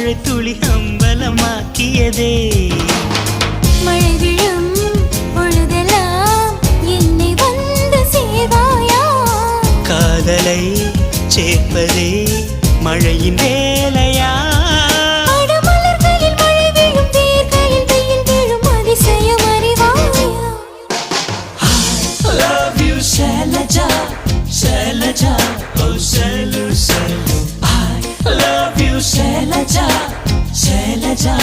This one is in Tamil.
மழை துளி அம்பலமாக்கியதே. மழை விழும் பொழுதெல்லாம் என்னை வந்து சேவாயா? காதலை சேர்ப்பதே மழையின் வேலையா? அடமலர்களில் மழை விழும், வேர்களில் வெயில் விழும், அதிசயம் அறிவாயா? I love you Shailaja, Shailaja, oh Shailu Shailu. I love you Shailaja, Shailaja.